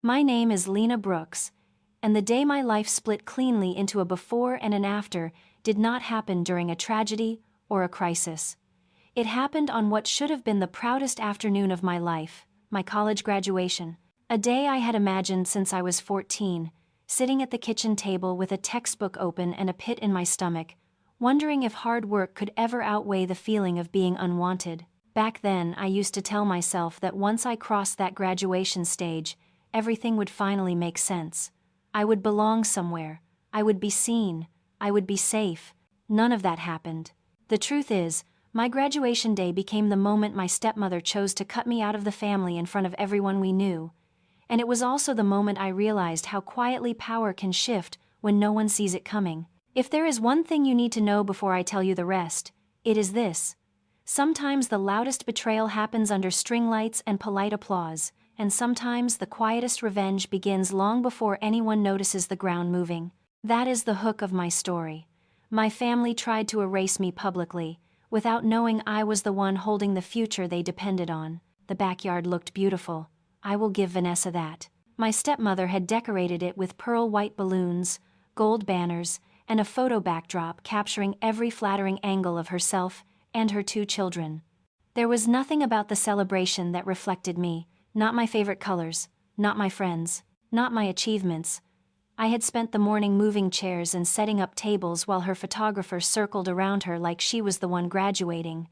My name is Lena Brooks, and the day my life split cleanly into a before and an after did not happen during a tragedy or a crisis. It happened on what should have been the proudest afternoon of my life, my college graduation. A day I had imagined since I was 14, sitting at the kitchen table with a textbook open and a pit in my stomach, wondering if hard work could ever outweigh the feeling of being unwanted. Back then, I used to tell myself that once I crossed that graduation stage, everything would finally make sense. I would belong somewhere, I would be seen, I would be safe. None of that happened. The truth is, my graduation day became the moment my stepmother chose to cut me out of the family in front of everyone we knew. And it was also the moment I realized how quietly power can shift when no one sees it coming. If there is one thing you need to know before I tell you the rest, it is this. Sometimes the loudest betrayal happens under string lights and polite applause, and sometimes the quietest revenge begins long before anyone notices the ground moving. That is the hook of my story. My family tried to erase me publicly, without knowing I was the one holding the future they depended on. The backyard looked beautiful. I will give Vanessa that. My stepmother had decorated it with pearl white balloons, gold banners, and a photo backdrop capturing every flattering angle of herself and her 2 children. There was nothing about the celebration that reflected me, not my favorite colors, not my friends, not my achievements. I had spent the morning moving chairs and setting up tables while her photographer circled around her like she was the one graduating.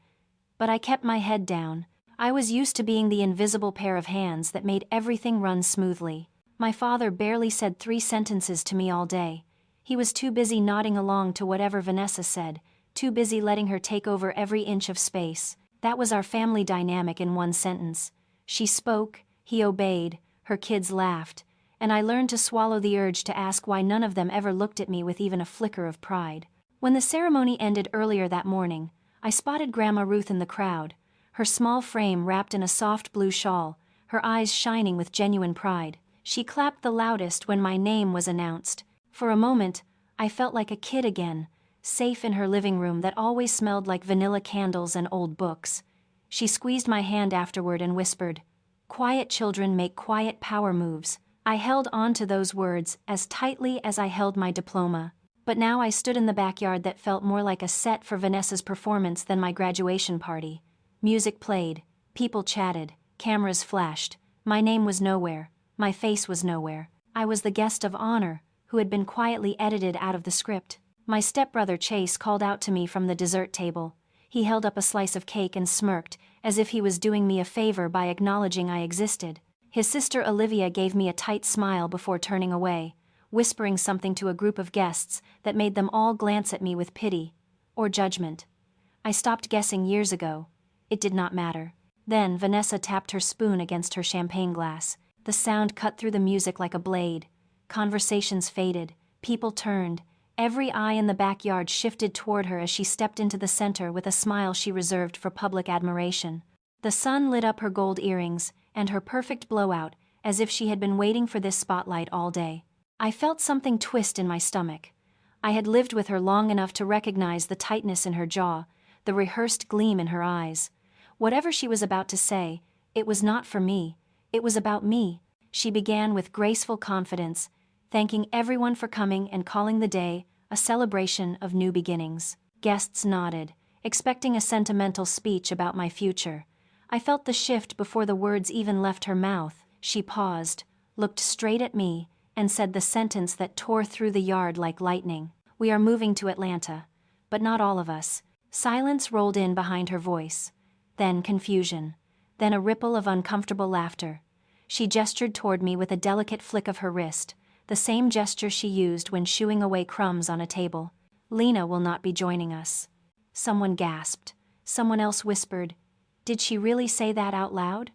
But I kept my head down. I was used to being the invisible pair of hands that made everything run smoothly. My father barely said 3 sentences to me all day. He was too busy nodding along to whatever Vanessa said, too busy letting her take over every inch of space. That was our family dynamic in one sentence. She spoke, he obeyed, her kids laughed, and I learned to swallow the urge to ask why none of them ever looked at me with even a flicker of pride. When the ceremony ended earlier that morning, I spotted Grandma Ruth in the crowd, her small frame wrapped in a soft blue shawl, her eyes shining with genuine pride. She clapped the loudest when my name was announced. For a moment, I felt like a kid again, safe in her living room that always smelled like vanilla candles and old books. She squeezed my hand afterward and whispered, "Quiet children make quiet power moves." I held on to those words as tightly as I held my diploma. But now I stood in the backyard that felt more like a set for Vanessa's performance than my graduation party. Music played, people chatted, cameras flashed. My name was nowhere, my face was nowhere. I was the guest of honor, who had been quietly edited out of the script. My stepbrother Chase called out to me from the dessert table. He held up a slice of cake and smirked, as if he was doing me a favor by acknowledging I existed. His sister Olivia gave me a tight smile before turning away, whispering something to a group of guests that made them all glance at me with pity or judgment. I stopped guessing years ago. It did not matter. Then Vanessa tapped her spoon against her champagne glass. The sound cut through the music like a blade. Conversations faded, people turned. Every eye in the backyard shifted toward her as she stepped into the center with a smile she reserved for public admiration. The sun lit up her gold earrings and her perfect blowout, as if she had been waiting for this spotlight all day. I felt something twist in my stomach. I had lived with her long enough to recognize the tightness in her jaw, the rehearsed gleam in her eyes. Whatever she was about to say, it was not for me, it was about me. She began with graceful confidence, thanking everyone for coming and calling the day a celebration of new beginnings. Guests nodded, expecting a sentimental speech about my future. I felt the shift before the words even left her mouth. She paused, looked straight at me, and said the sentence that tore through the yard like lightning. "We are moving to Atlanta, but not all of us." Silence rolled in behind her voice. Then confusion. Then a ripple of uncomfortable laughter. She gestured toward me with a delicate flick of her wrist, the same gesture she used when shooing away crumbs on a table. "Lena will not be joining us." Someone gasped. Someone else whispered, "Did she really say that out loud?"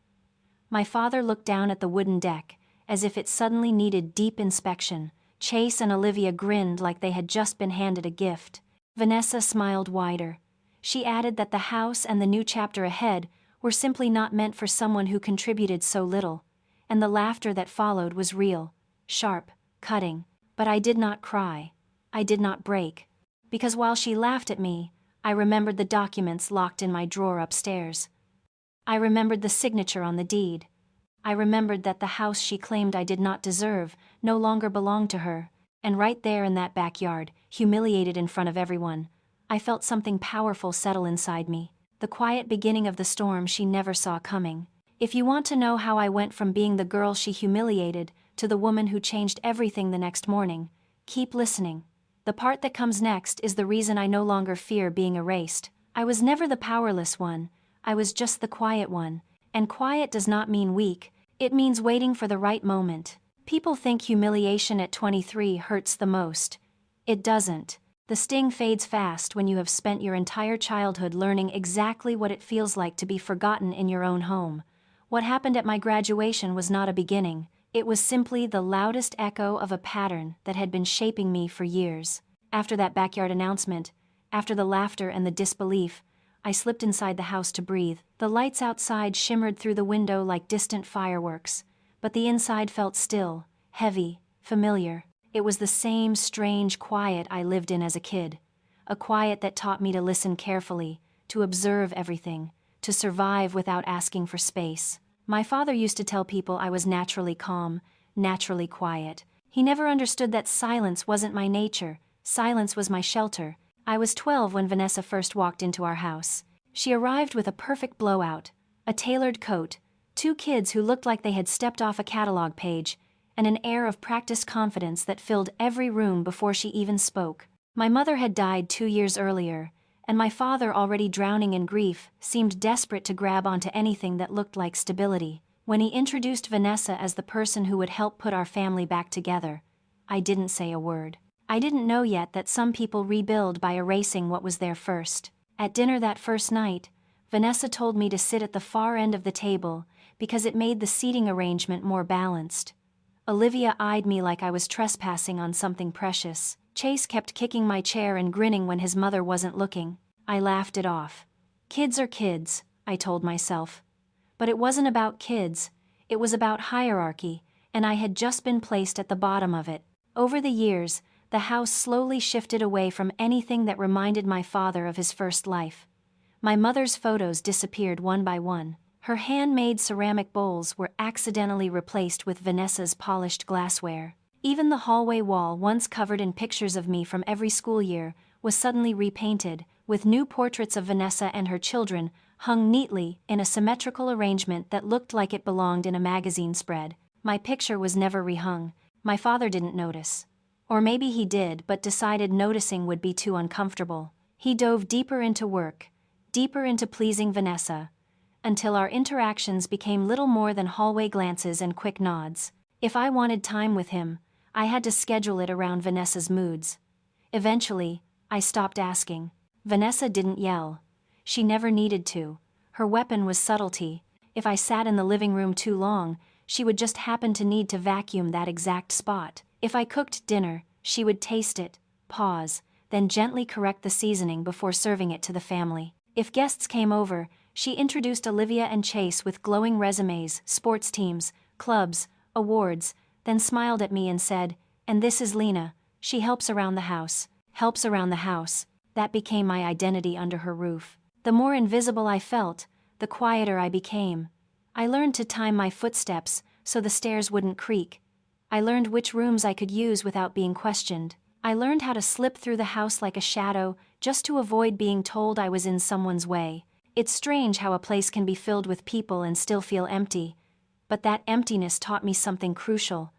My father looked down at the wooden deck, as if it suddenly needed deep inspection. Chase and Olivia grinned like they had just been handed a gift. Vanessa smiled wider. She added that the house and the new chapter ahead were simply not meant for someone who contributed so little, and the laughter that followed was real, sharp, cutting. But I did not cry. I did not break. Because while she laughed at me, I remembered the documents locked in my drawer upstairs. I remembered the signature on the deed. I remembered that the house she claimed I did not deserve no longer belonged to her, and right there in that backyard, humiliated in front of everyone, I felt something powerful settle inside me, the quiet beginning of the storm she never saw coming. If you want to know how I went from being the girl she humiliated to the woman who changed everything the next morning, keep listening. The part that comes next is the reason I no longer fear being erased. I was never the powerless one, I was just the quiet one, and quiet does not mean weak, it means waiting for the right moment. People think humiliation at 23 hurts the most. It doesn't. The sting fades fast when you have spent your entire childhood learning exactly what it feels like to be forgotten in your own home. What happened at my graduation was not a beginning, it was simply the loudest echo of a pattern that had been shaping me for years. After that backyard announcement, after the laughter and the disbelief, I slipped inside the house to breathe. The lights outside shimmered through the window like distant fireworks, but the inside felt still, heavy, familiar. It was the same strange quiet I lived in as a kid, a quiet that taught me to listen carefully, to observe everything, to survive without asking for space. My father used to tell people I was naturally calm, naturally quiet. He never understood that silence wasn't my nature, silence was my shelter. I was 12 when Vanessa first walked into our house. She arrived with a perfect blowout, a tailored coat, 2 kids who looked like they had stepped off a catalog page, and an air of practiced confidence that filled every room before she even spoke. My mother had died 2 years earlier, and my father, already drowning in grief, seemed desperate to grab onto anything that looked like stability. When he introduced Vanessa as the person who would help put our family back together, I didn't say a word. I didn't know yet that some people rebuild by erasing what was there first. At dinner that first night, Vanessa told me to sit at the far end of the table because it made the seating arrangement more balanced. Olivia eyed me like I was trespassing on something precious. Chase kept kicking my chair and grinning when his mother wasn't looking. I laughed it off. Kids are kids, I told myself. But it wasn't about kids, it was about hierarchy, and I had just been placed at the bottom of it. Over the years, the house slowly shifted away from anything that reminded my father of his first life. My mother's photos disappeared one by one. Her handmade ceramic bowls were accidentally replaced with Vanessa's polished glassware. Even the hallway wall, once covered in pictures of me from every school year, was suddenly repainted, with new portraits of Vanessa and her children hung neatly in a symmetrical arrangement that looked like it belonged in a magazine spread. My picture was never rehung. My father didn't notice. Or maybe he did, but decided noticing would be too uncomfortable. He dove deeper into work, deeper into pleasing Vanessa, until our interactions became little more than hallway glances and quick nods. If I wanted time with him, I had to schedule it around Vanessa's moods. Eventually, I stopped asking. Vanessa didn't yell. She never needed to. Her weapon was subtlety. If I sat in the living room too long, she would just happen to need to vacuum that exact spot. If I cooked dinner, she would taste it, pause, then gently correct the seasoning before serving it to the family. If guests came over, she introduced Olivia and Chase with glowing resumes, sports teams, clubs, awards, then smiled at me and said, "And this is Lena, she helps around the house." Helps around the house. That became my identity under her roof. The more invisible I felt, the quieter I became. I learned to time my footsteps so the stairs wouldn't creak. I learned which rooms I could use without being questioned. I learned how to slip through the house like a shadow just to avoid being told I was in someone's way. It's strange how a place can be filled with people and still feel empty. But that emptiness taught me something crucial.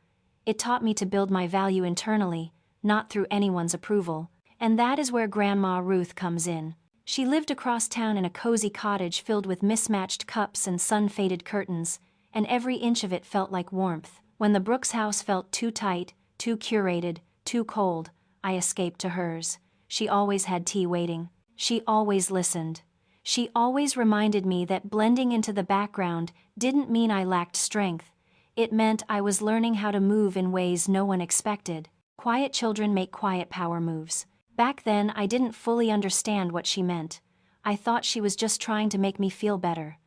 It taught me to build my value internally, not through anyone's approval. And that is where Grandma Ruth comes in. She lived across town in a cozy cottage filled with mismatched cups and sun-faded curtains, and every inch of it felt like warmth. When the Brooks house felt too tight, too curated, too cold, I escaped to hers. She always had tea waiting. She always listened. She always reminded me that blending into the background didn't mean I lacked strength. It meant I was learning how to move in ways no one expected. Quiet children make quiet power moves. Back then, I didn't fully understand what she meant. I thought she was just trying to make me feel better.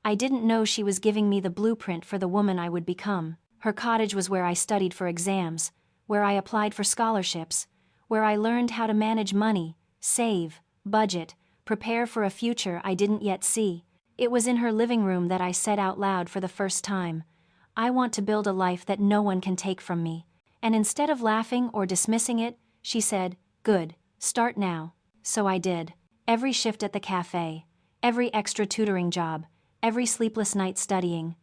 I didn't know she was giving me the blueprint for the woman I would become. Her cottage was where I studied for exams, where I applied for scholarships, where I learned how to manage money, save, budget, prepare for a future I didn't yet see. It was in her living room that I said out loud for the first time, I want to build a life that no one can take from me. And instead of laughing or dismissing it, she said, "Good, start now." So I did. Every shift at the cafe, every extra tutoring job, every sleepless night studying,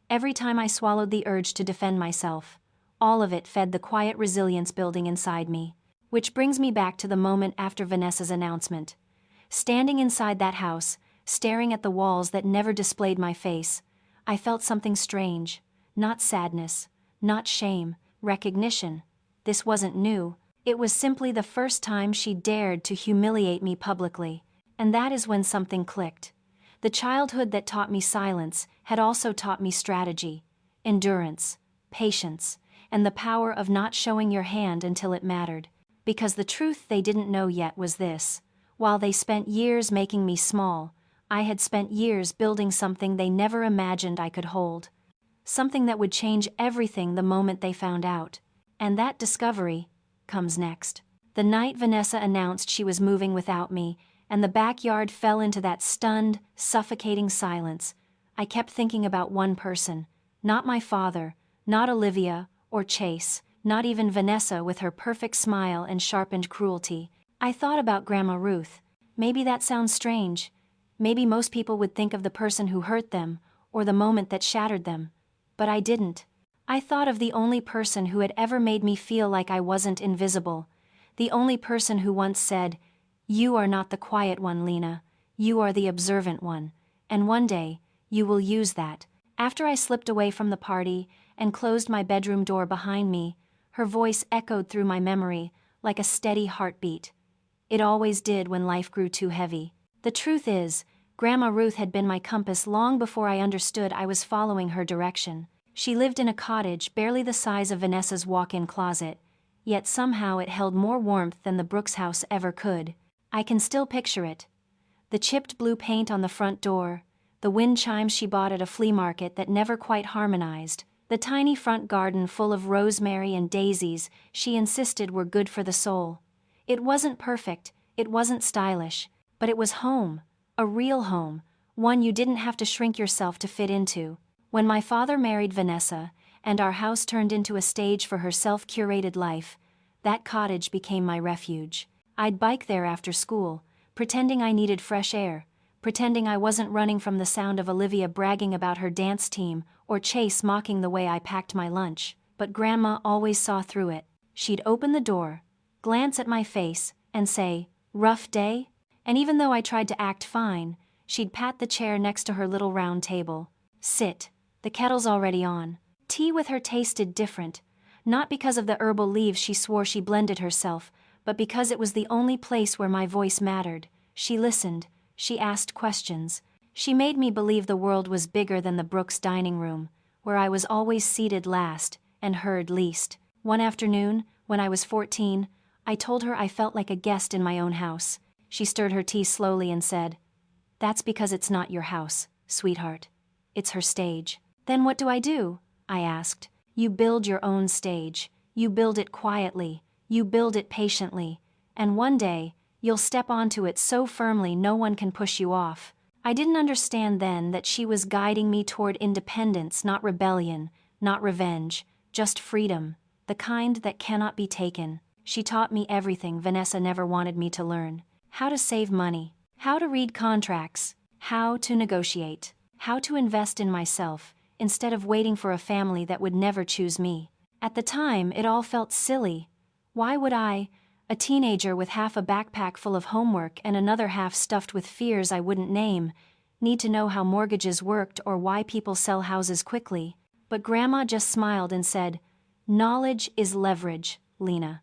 every time I swallowed the urge to defend myself, all of it fed the quiet resilience building inside me. Which brings me back to the moment after Vanessa's announcement. Standing inside that house, staring at the walls that never displayed my face, I felt something strange. Not sadness, not shame, recognition. This wasn't new. It was simply the first time she dared to humiliate me publicly. And that is when something clicked. The childhood that taught me silence had also taught me strategy, endurance, patience, and the power of not showing your hand until it mattered. Because the truth they didn't know yet was this: while they spent years making me small, I had spent years building something they never imagined I could hold. Something that would change everything the moment they found out. And that discovery comes next. The night Vanessa announced she was moving without me, and the backyard fell into that stunned, suffocating silence, I kept thinking about one person. Not my father, not Olivia or Chase, not even Vanessa with her perfect smile and sharpened cruelty. I thought about Grandma Ruth. Maybe that sounds strange. Maybe most people would think of the person who hurt them, or the moment that shattered them. But I didn't. I thought of the only person who had ever made me feel like I wasn't invisible. The only person who once said, "You are not the quiet one, Lena. You are the observant one. And one day, you will use that." After I slipped away from the party and closed my bedroom door behind me, her voice echoed through my memory like a steady heartbeat. It always did when life grew too heavy. The truth is, Grandma Ruth had been my compass long before I understood I was following her direction. She lived in a cottage barely the size of Vanessa's walk-in closet, yet somehow it held more warmth than the Brooks house ever could. I can still picture it. The chipped blue paint on the front door, the wind chimes she bought at a flea market that never quite harmonized, the tiny front garden full of rosemary and daisies she insisted were good for the soul. It wasn't perfect, it wasn't stylish, but it was home, a real home, one you didn't have to shrink yourself to fit into. When my father married Vanessa, and our house turned into a stage for her self-curated life, that cottage became my refuge. I'd bike there after school, pretending I needed fresh air, pretending I wasn't running from the sound of Olivia bragging about her dance team or Chase mocking the way I packed my lunch. But Grandma always saw through it. She'd open the door, glance at my face, and say, "Rough day?" And even though I tried to act fine, she'd pat the chair next to her little round table. "Sit. The kettle's already on." Tea with her tasted different, not because of the herbal leaves she swore she blended herself, but because it was the only place where my voice mattered. She listened, she asked questions. She made me believe the world was bigger than the Brooks dining room, where I was always seated last and heard least. One afternoon, when I was 14, I told her I felt like a guest in my own house. She stirred her tea slowly and said, "That's because it's not your house, sweetheart. It's her stage." "Then what do?" I asked. "You build your own stage. You build it quietly. You build it patiently. And one day, you'll step onto it so firmly no one can push you off." I didn't understand then that she was guiding me toward independence, not rebellion, not revenge, just freedom, the kind that cannot be taken. She taught me everything Vanessa never wanted me to learn. How to save money, how to read contracts, how to negotiate, how to invest in myself, instead of waiting for a family that would never choose me. At the time, it all felt silly. Why would I, a teenager with half a backpack full of homework and another half stuffed with fears I wouldn't name, need to know how mortgages worked or why people sell houses quickly? But Grandma just smiled and said, "Knowledge is leverage, Lena.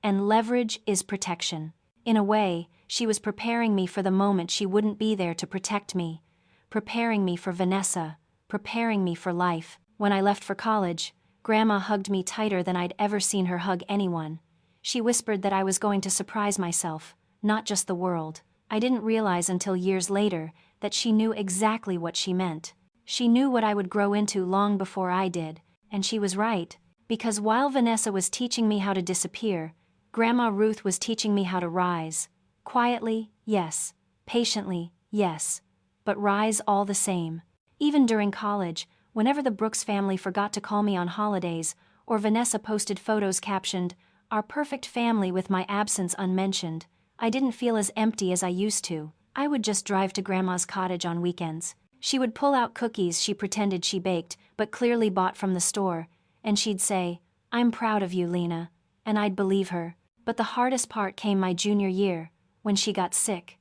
And leverage is protection." In a way, she was preparing me for the moment she wouldn't be there to protect me, preparing me for Vanessa, preparing me for life. When I left for college, Grandma hugged me tighter than I'd ever seen her hug anyone. She whispered that I was going to surprise myself, not just the world. I didn't realize until years later that she knew exactly what she meant. She knew what I would grow into long before I did, and she was right. Because while Vanessa was teaching me how to disappear, Grandma Ruth was teaching me how to rise. Quietly, yes. Patiently, yes. But rise all the same. Even during college, Whenever the Brooks family forgot to call me on holidays, or Vanessa posted photos captioned, "Our perfect family with my absence unmentioned," I didn't feel as empty as I used to. I would just drive to Grandma's cottage on weekends. She would pull out cookies she pretended she baked, but clearly bought from the store, and she'd say, "I'm proud of you, Lena," and I'd believe her. But the hardest part came my junior year, when she got sick.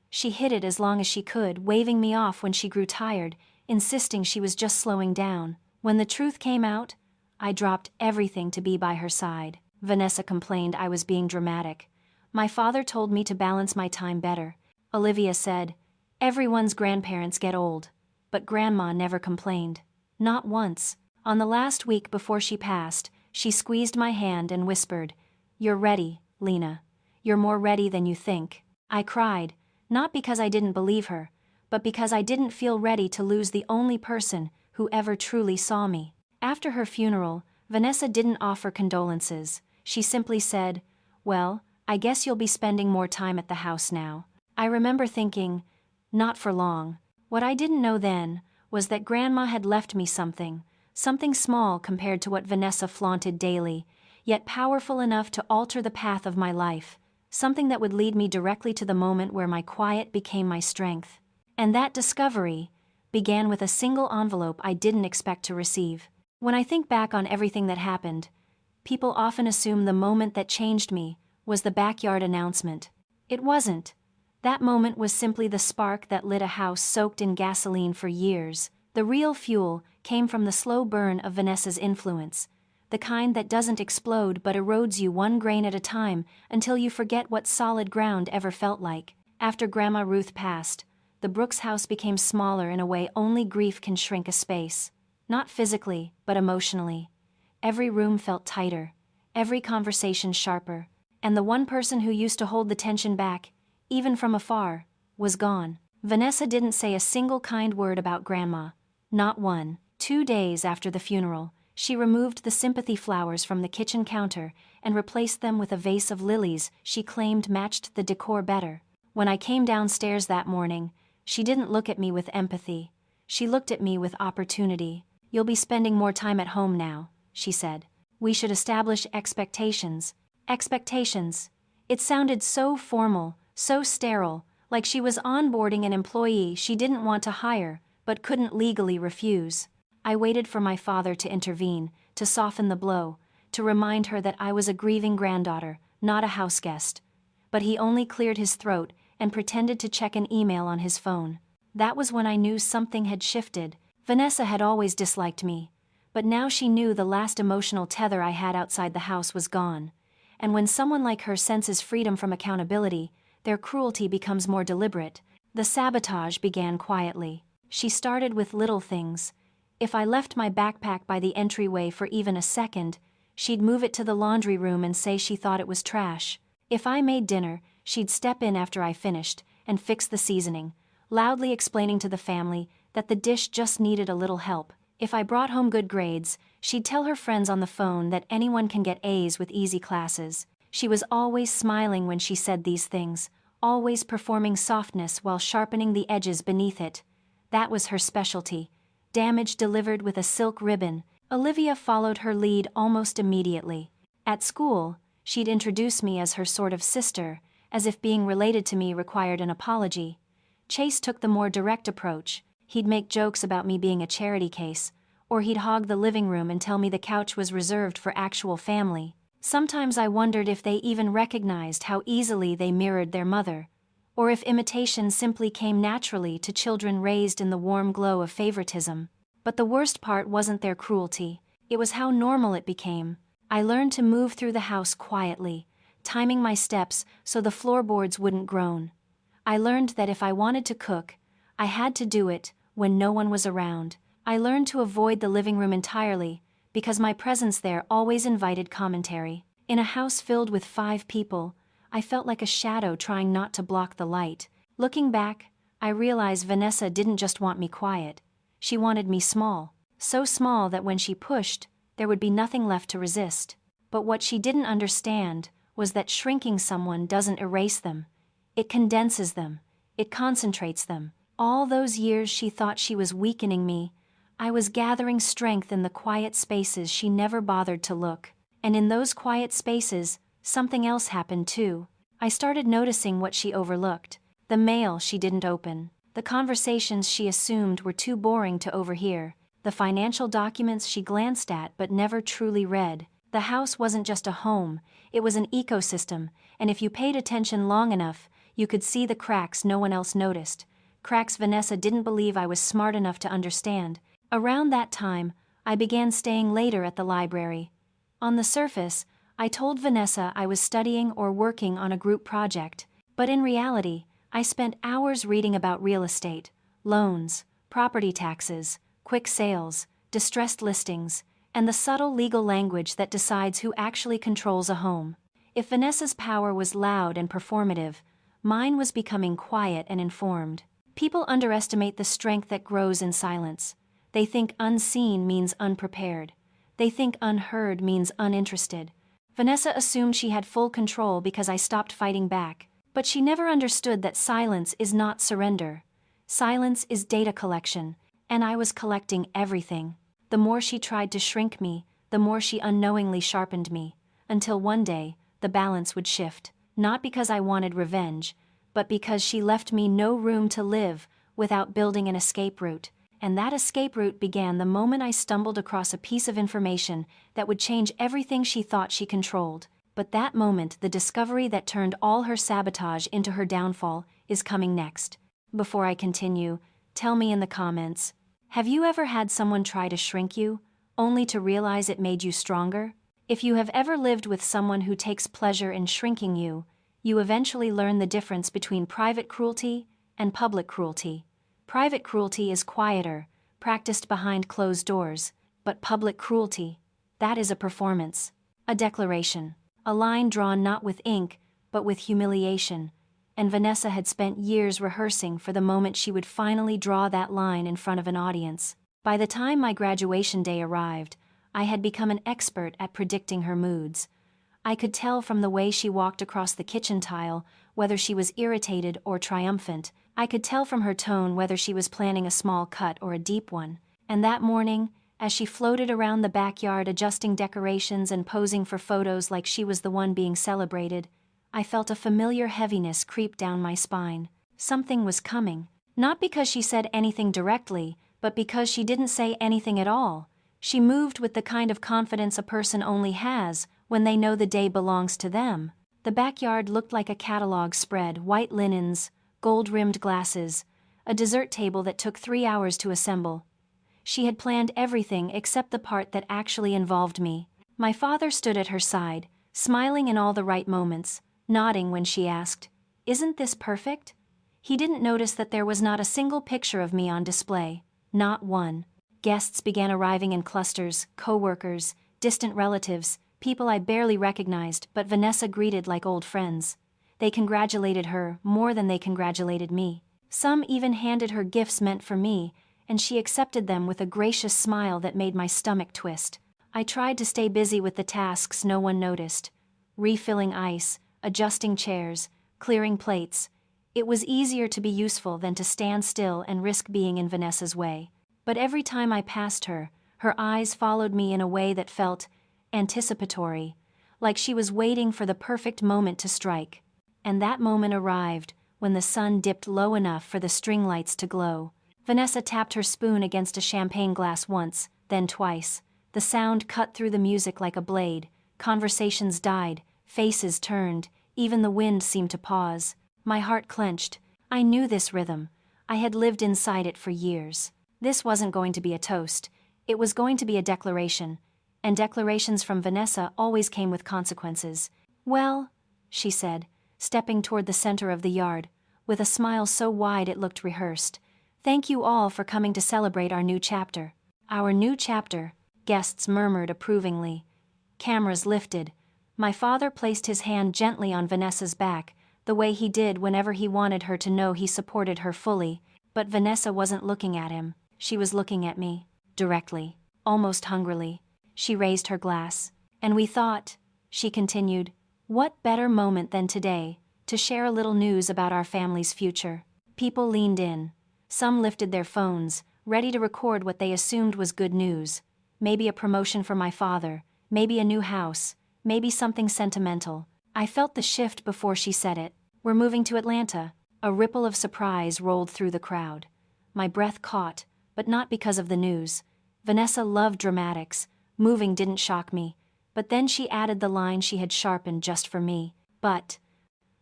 She hid it as long as she could, waving me off when she grew tired, insisting she was just slowing down. When the truth came out, I dropped everything to be by her side. Vanessa complained I was being dramatic. My father told me to balance my time better. Olivia said, "Everyone's grandparents get old," but Grandma never complained. Not once. On the last week before she passed, she squeezed my hand and whispered, "You're ready, Lena. You're more ready than you think." I cried, not because I didn't believe her, but because I didn't feel ready to lose the only person who ever truly saw me. After her funeral, Vanessa didn't offer condolences. She simply said, "Well, I guess you'll be spending more time at the house now." I remember thinking, not for long. What I didn't know then was that Grandma had left me something small compared to what Vanessa flaunted daily, yet powerful enough to alter the path of my life, something that would lead me directly to the moment where my quiet became my strength. And that discovery began with a single envelope I didn't expect to receive. When I think back on everything that happened, people often assume the moment that changed me was the backyard announcement. It wasn't. That moment was simply the spark that lit a house soaked in gasoline for years. The real fuel came from the slow burn of Vanessa's influence, the kind that doesn't explode but erodes you one grain at a time until you forget what solid ground ever felt like. After Grandma Ruth passed, the Brooks house became smaller in a way only grief can shrink a space. Not physically, but emotionally. Every room felt tighter, every conversation sharper, and the one person who used to hold the tension back, even from afar, was gone. Vanessa didn't say a single kind word about Grandma. Not one. 2 days after the funeral, she removed the sympathy flowers from the kitchen counter and replaced them with a vase of lilies she claimed matched the decor better. When I came downstairs that morning, she didn't look at me with empathy. She looked at me with opportunity. "You'll be spending more time at home now," she said. "We should establish expectations." Expectations. It sounded so formal, so sterile, like she was onboarding an employee she didn't want to hire, but couldn't legally refuse. I waited for my father to intervene, to soften the blow, to remind her that I was a grieving granddaughter, not a house guest. But he only cleared his throat and pretended to check an email on his phone. That was when I knew something had shifted. Vanessa had always disliked me, but now she knew the last emotional tether I had outside the house was gone. And when someone like her senses freedom from accountability, their cruelty becomes more deliberate. The sabotage began quietly. She started with little things. If I left my backpack by the entryway for even a second, she'd move it to the laundry room and say she thought it was trash. If I made dinner, she'd step in after I finished and fix the seasoning, loudly explaining to the family that the dish just needed a little help. If I brought home good grades, she'd tell her friends on the phone that anyone can get A's with easy classes. She was always smiling when she said these things, always performing softness while sharpening the edges beneath it. That was her specialty. Damage delivered with a silk ribbon. Olivia followed her lead almost immediately. At school, she'd introduce me as her sort of sister, as if being related to me required an apology. Chase took the more direct approach. He'd make jokes about me being a charity case, or he'd hog the living room and tell me the couch was reserved for actual family. Sometimes I wondered if they even recognized how easily they mirrored their mother, or if imitation simply came naturally to children raised in the warm glow of favoritism. But the worst part wasn't their cruelty, it was how normal it became. I learned to move through the house quietly, timing my steps so the floorboards wouldn't groan. I learned that if I wanted to cook, I had to do it when no one was around. I learned to avoid the living room entirely, because my presence there always invited commentary. In a house filled with 5 people, I felt like a shadow trying not to block the light. Looking back, I realized Vanessa didn't just want me quiet. She wanted me small. So small that when she pushed, there would be nothing left to resist. But what she didn't understand was that shrinking someone doesn't erase them. It condenses them. It concentrates them. All those years she thought she was weakening me, I was gathering strength in the quiet spaces she never bothered to look. And in those quiet spaces, something else happened too. I started noticing what she overlooked. The mail she didn't open. The conversations she assumed were too boring to overhear. The financial documents she glanced at but never truly read. The house wasn't just a home, it was an ecosystem, and if you paid attention long enough, you could see the cracks no one else noticed. Cracks Vanessa didn't believe I was smart enough to understand. Around that time, I began staying later at the library. On the surface, I told Vanessa I was studying or working on a group project, but in reality, I spent hours reading about real estate, loans, property taxes, quick sales, distressed listings, and the subtle legal language that decides who actually controls a home. If Vanessa's power was loud and performative, mine was becoming quiet and informed. People underestimate the strength that grows in silence. They think unseen means unprepared. They think unheard means uninterested. Vanessa assumed she had full control because I stopped fighting back, but she never understood that silence is not surrender. Silence is data collection, and I was collecting everything. The more she tried to shrink me, the more she unknowingly sharpened me, until one day, the balance would shift, not because I wanted revenge, but because she left me no room to live without building an escape route. And that escape route began the moment I stumbled across a piece of information that would change everything she thought she controlled. But that moment, the discovery that turned all her sabotage into her downfall, is coming next. Before I continue, tell me in the comments, have you ever had someone try to shrink you, only to realize it made you stronger? If you have ever lived with someone who takes pleasure in shrinking you, you eventually learn the difference between private cruelty and public cruelty. Private cruelty is quieter, practiced behind closed doors, but public cruelty, that is a performance, a declaration, a line drawn not with ink, but with humiliation. And Vanessa had spent years rehearsing for the moment she would finally draw that line in front of an audience. By the time my graduation day arrived, I had become an expert at predicting her moods. I could tell from the way she walked across the kitchen tile whether she was irritated or triumphant. I could tell from her tone whether she was planning a small cut or a deep one. And that morning, as she floated around the backyard adjusting decorations and posing for photos like she was the one being celebrated, I felt a familiar heaviness creep down my spine. Something was coming. Not because she said anything directly, but because she didn't say anything at all. She moved with the kind of confidence a person only has when they know the day belongs to them. The backyard looked like a catalog spread, white linens, gold-rimmed glasses, a dessert table that took 3 hours to assemble. She had planned everything except the part that actually involved me. My father stood at her side, smiling in all the right moments, nodding when she asked, "Isn't this perfect?" He didn't notice that there was not a single picture of me on display. Not one. Guests began arriving in clusters, co-workers, distant relatives, people I barely recognized but Vanessa greeted like old friends. They congratulated her more than they congratulated me. Some even handed her gifts meant for me, and she accepted them with a gracious smile that made my stomach twist. I tried to stay busy with the tasks no one noticed. Refilling ice, adjusting chairs, clearing plates. It was easier to be useful than to stand still and risk being in Vanessa's way. But every time I passed her, her eyes followed me in a way that felt anticipatory, like she was waiting for the perfect moment to strike. And that moment arrived when the sun dipped low enough for the string lights to glow. Vanessa tapped her spoon against a champagne glass once, then twice. The sound cut through the music like a blade. Conversations died, faces turned, even the wind seemed to pause. My heart clenched. I knew this rhythm. I had lived inside it for years. This wasn't going to be a toast. It was going to be a declaration. And declarations from Vanessa always came with consequences. "Well," she said, stepping toward the center of the yard, with a smile so wide it looked rehearsed. "Thank you all for coming to celebrate our new chapter." Our new chapter, guests murmured approvingly. Cameras lifted. My father placed his hand gently on Vanessa's back, the way he did whenever he wanted her to know he supported her fully. But Vanessa wasn't looking at him. She was looking at me, directly, almost hungrily. She raised her glass. "And we thought," she continued, "what better moment than today, to share a little news about our family's future." People leaned in. Some lifted their phones, ready to record what they assumed was good news. Maybe a promotion for my father, maybe a new house, maybe something sentimental. I felt the shift before she said it. "We're moving to Atlanta." A ripple of surprise rolled through the crowd. My breath caught, but not because of the news. Vanessa loved dramatics. Moving didn't shock me. But then she added the line she had sharpened just for me. "But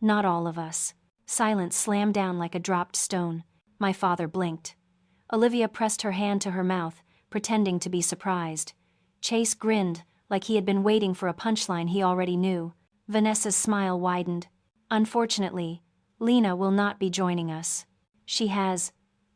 not all of us." Silence slammed down like a dropped stone. My father blinked. Olivia pressed her hand to her mouth, pretending to be surprised. Chase grinned, like he had been waiting for a punchline he already knew. Vanessa's smile widened. "Unfortunately, Lena will not be joining us. She has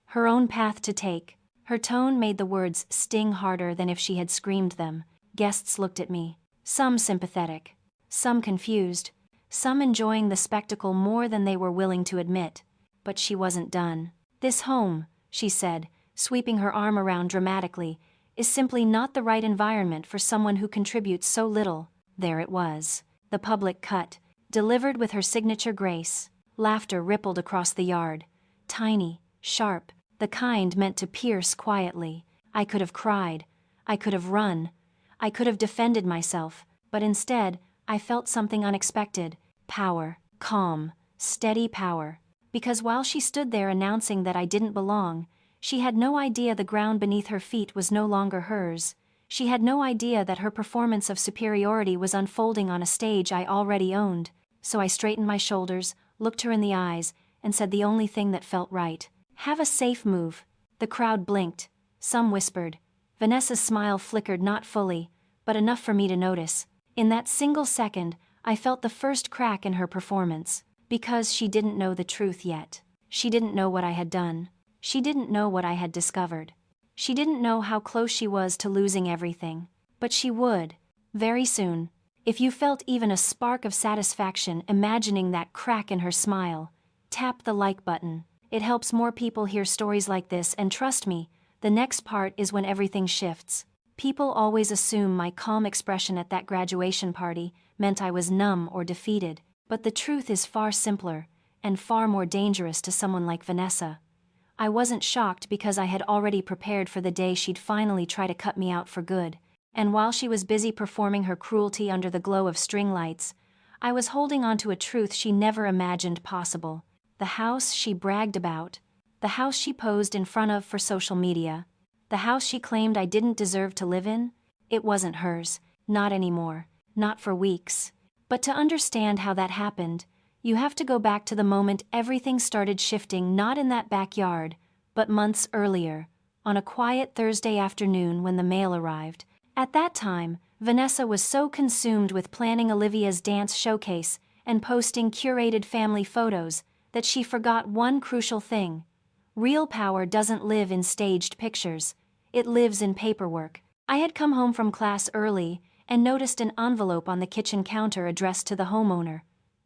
her own path to take." Her tone made the words sting harder than if she had screamed them. Guests looked at me, some sympathetic, some confused, some enjoying the spectacle more than they were willing to admit. But she wasn't done. "This home," she said, sweeping her arm around dramatically, "is simply not the right environment for someone who contributes so little." There it was. The public cut, delivered with her signature grace. Laughter rippled across the yard. Tiny, sharp, the kind meant to pierce quietly. I could have cried. I could have run. I could have defended myself, but instead, I felt something unexpected. Power. Calm, steady power. Because while she stood there announcing that I didn't belong, she had no idea the ground beneath her feet was no longer hers. She had no idea that her performance of superiority was unfolding on a stage I already owned. So I straightened my shoulders, looked her in the eyes, and said the only thing that felt right. "Have a safe move." The crowd blinked. Some whispered. Vanessa's smile flickered not fully, but enough for me to notice. In that single second, I felt the first crack in her performance. Because she didn't know the truth yet. She didn't know what I had done. She didn't know what I had discovered. She didn't know how close she was to losing everything. But she would. Very soon. If you felt even a spark of satisfaction imagining that crack in her smile, tap the like button. It helps more people hear stories like this, and trust me, the next part is when everything shifts. People always assume my calm expression at that graduation party meant I was numb or defeated, but the truth is far simpler, and far more dangerous to someone like Vanessa. I wasn't shocked because I had already prepared for the day she'd finally try to cut me out for good, and while she was busy performing her cruelty under the glow of string lights, I was holding on to a truth she never imagined possible. The house she bragged about, the house she posed in front of for social media, the house she claimed I didn't deserve to live in, it wasn't hers, not anymore, not for weeks. But to understand how that happened, you have to go back to the moment everything started shifting, not in that backyard, but months earlier, on a quiet Thursday afternoon when the mail arrived. At that time, Vanessa was so consumed with planning Olivia's dance showcase and posting curated family photos that she forgot one crucial thing. Real power doesn't live in staged pictures. It lives in paperwork. I had come home from class early and noticed an envelope on the kitchen counter addressed to the homeowner.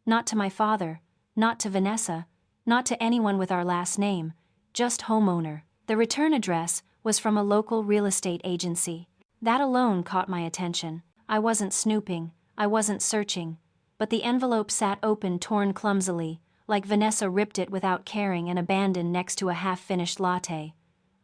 Not to my father, not to Vanessa, not to anyone with our last name, just homeowner. The return address was from a local real estate agency. That alone caught my attention. I wasn't snooping, I wasn't searching, but the envelope sat open, torn clumsily, like Vanessa ripped it without caring and abandoned next to a half-finished latte.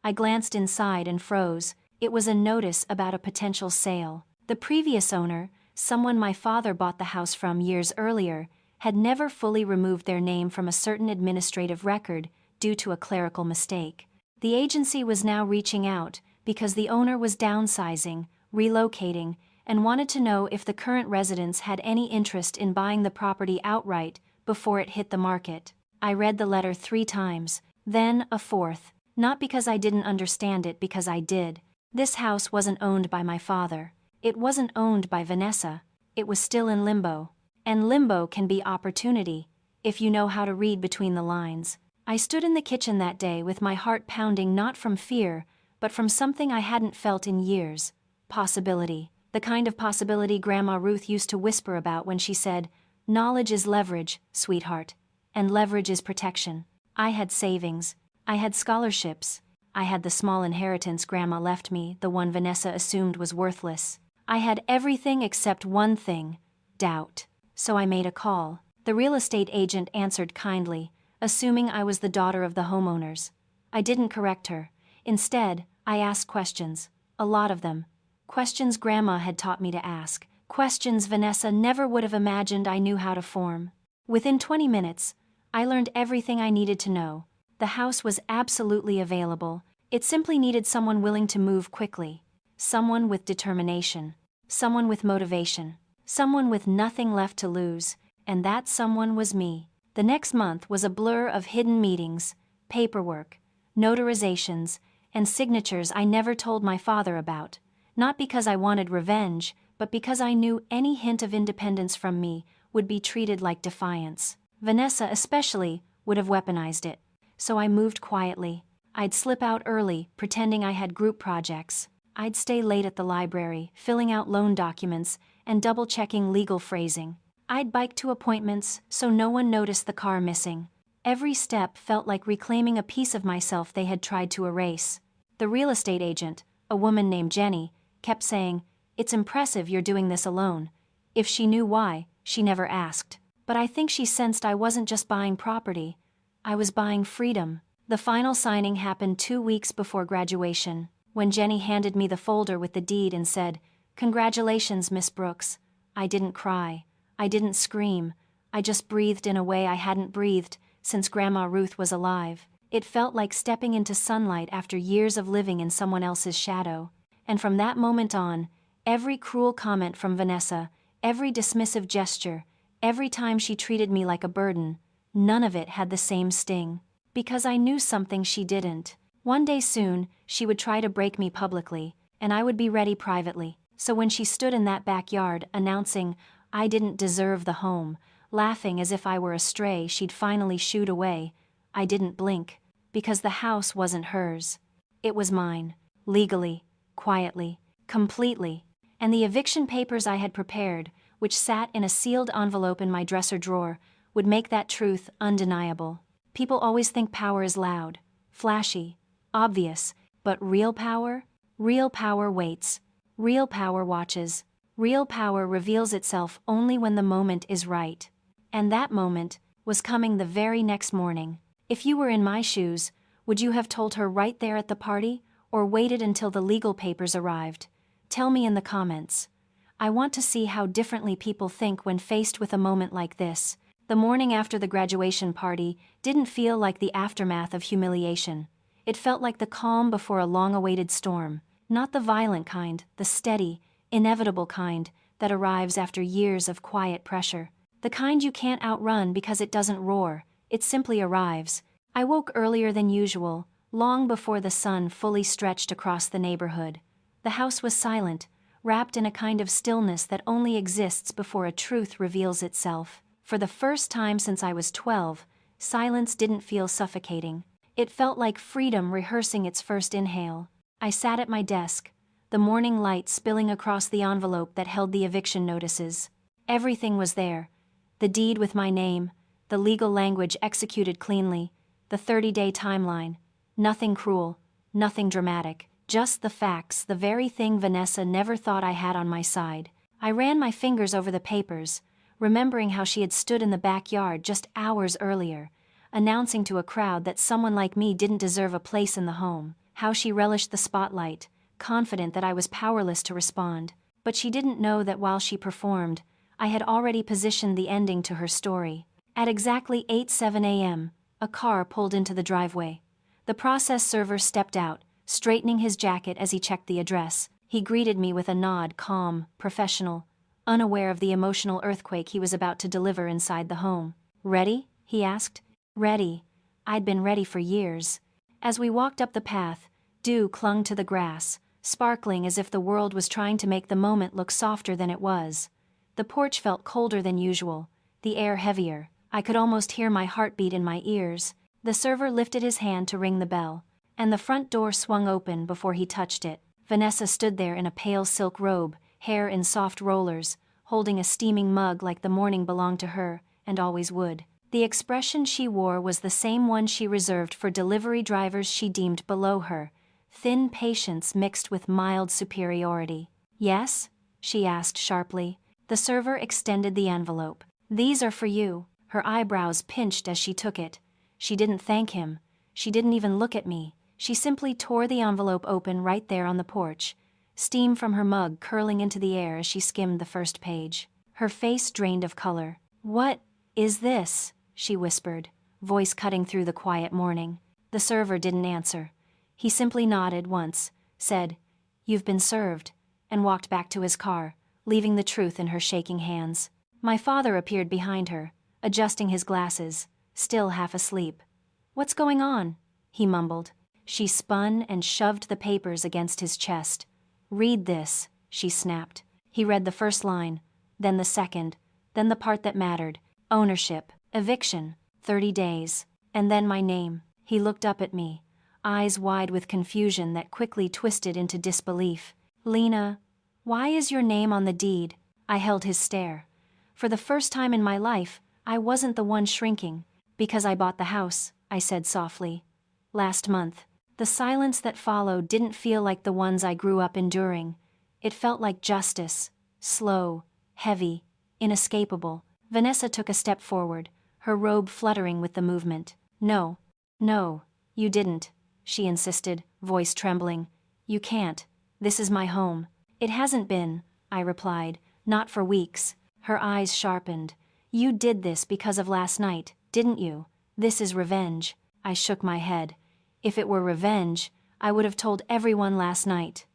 I glanced inside and froze. It was a notice about a potential sale. The previous owner, someone my father bought the house from years earlier, had never fully removed their name from a certain administrative record due to a clerical mistake. The agency was now reaching out because the owner was downsizing, relocating, and wanted to know if the current residents had any interest in buying the property outright before it hit the market. I read the letter 3 times, then a 4th, not because I didn't understand it, because I did. This house wasn't owned by my father. It wasn't owned by Vanessa. It was still in limbo. And limbo can be opportunity, if you know how to read between the lines. I stood in the kitchen that day with my heart pounding, not from fear, but from something I hadn't felt in years. Possibility. The kind of possibility Grandma Ruth used to whisper about when she said, "Knowledge is leverage, sweetheart, and leverage is protection." I had savings. I had scholarships. I had the small inheritance Grandma left me, the one Vanessa assumed was worthless. I had everything except one thing: doubt. So I made a call. The real estate agent answered kindly, assuming I was the daughter of the homeowners. I didn't correct her. Instead, I asked questions. A lot of them. Questions Grandma had taught me to ask. Questions Vanessa never would have imagined I knew how to form. Within 20 minutes, I learned everything I needed to know. The house was absolutely available. It simply needed someone willing to move quickly. Someone with determination. Someone with motivation. Someone with nothing left to lose. And that someone was me. The next month was a blur of hidden meetings, paperwork, notarizations, and signatures I never told my father about. Not because I wanted revenge, but because I knew any hint of independence from me would be treated like defiance. Vanessa especially would have weaponized it. So I moved quietly. I'd slip out early, pretending I had group projects. I'd stay late at the library, filling out loan documents and double-checking legal phrasing. I'd bike to appointments so no one noticed the car missing. Every step felt like reclaiming a piece of myself they had tried to erase. The real estate agent, a woman named Jenny, kept saying, "It's impressive you're doing this alone." If she knew why, she never asked. But I think she sensed I wasn't just buying property. I was buying freedom. The final signing happened 2 weeks before graduation, when Jenny handed me the folder with the deed and said, "Congratulations, Miss Brooks." I didn't cry. I didn't scream. I just breathed in a way I hadn't breathed since Grandma Ruth was alive. It felt like stepping into sunlight after years of living in someone else's shadow. And from that moment on, every cruel comment from Vanessa, every dismissive gesture, every time she treated me like a burden, none of it had the same sting. Because I knew something she didn't. One day soon, she would try to break me publicly, and I would be ready privately. So when she stood in that backyard, announcing I didn't deserve the home, laughing as if I were a stray she'd finally shooed away, I didn't blink. Because the house wasn't hers. It was mine. Legally, quietly, completely. And the eviction papers I had prepared, which sat in a sealed envelope in my dresser drawer, would make that truth undeniable. People always think power is loud, flashy, obvious, but real power? Real power waits. Real power watches. Real power reveals itself only when the moment is right. And that moment was coming the very next morning. If you were in my shoes, would you have told her right there at the party, or waited until the legal papers arrived? Tell me in the comments. I want to see how differently people think when faced with a moment like this. The morning after the graduation party didn't feel like the aftermath of humiliation. It felt like the calm before a long-awaited storm. Not the violent kind, the steady, inevitable kind that arrives after years of quiet pressure. The kind you can't outrun because it doesn't roar. It simply arrives. I woke earlier than usual, long before the sun fully stretched across the neighborhood. The house was silent, wrapped in a kind of stillness that only exists before a truth reveals itself. For the first time since I was 12, silence didn't feel suffocating. It felt like freedom rehearsing its first inhale. I sat at my desk, the morning light spilling across the envelope that held the eviction notices. Everything was there. The deed with my name, the legal language executed cleanly, the 30-day timeline. Nothing cruel, nothing dramatic, just the facts, the very thing Vanessa never thought I had on my side. I ran my fingers over the papers, remembering how she had stood in the backyard just hours earlier, announcing to a crowd that someone like me didn't deserve a place in the home, how she relished the spotlight, confident that I was powerless to respond. But she didn't know that while she performed, I had already positioned the ending to her story. At exactly 8:07 a.m., a car pulled into the driveway. The process server stepped out, straightening his jacket as he checked the address. He greeted me with a nod, calm, professional, unaware of the emotional earthquake he was about to deliver inside the home. "Ready?" he asked. Ready. I'd been ready for years. As we walked up the path, dew clung to the grass, sparkling as if the world was trying to make the moment look softer than it was. The porch felt colder than usual, the air heavier. I could almost hear my heartbeat in my ears. The server lifted his hand to ring the bell, and the front door swung open before he touched it. Vanessa stood there in a pale silk robe, hair in soft rollers, holding a steaming mug like the morning belonged to her, and always would. The expression she wore was the same one she reserved for delivery drivers she deemed below her, thin patience mixed with mild superiority. "Yes?" she asked sharply. The server extended the envelope. "These are for you." Her eyebrows pinched as she took it. She didn't thank him. She didn't even look at me. She simply tore the envelope open right there on the porch, steam from her mug curling into the air as she skimmed the first page. Her face drained of color. "What is this?" she whispered, voice cutting through the quiet morning. The server didn't answer. He simply nodded once, said, "You've been served," and walked back to his car, leaving the truth in her shaking hands. My father appeared behind her, adjusting his glasses, still half asleep. "What's going on?" he mumbled. She spun and shoved the papers against his chest. "Read this," she snapped. He read the first line, then the second, then the part that mattered: ownership, eviction, 30 days, and then my name. He looked up at me, eyes wide with confusion that quickly twisted into disbelief. "Lena, why is your name on the deed?" I held his stare. For the first time in my life, I wasn't the one shrinking. "Because I bought the house," I said softly. "Last month." The silence that followed didn't feel like the ones I grew up enduring. It felt like justice, slow, heavy, inescapable. Vanessa took a step forward, her robe fluttering with the movement. No, you didn't," she insisted, voice trembling. "You can't. This is my home." "It hasn't been," I replied, "not for weeks." Her eyes sharpened. "You did this because of last night, didn't you? This is revenge." I shook my head. If it were revenge, I would have told everyone last night.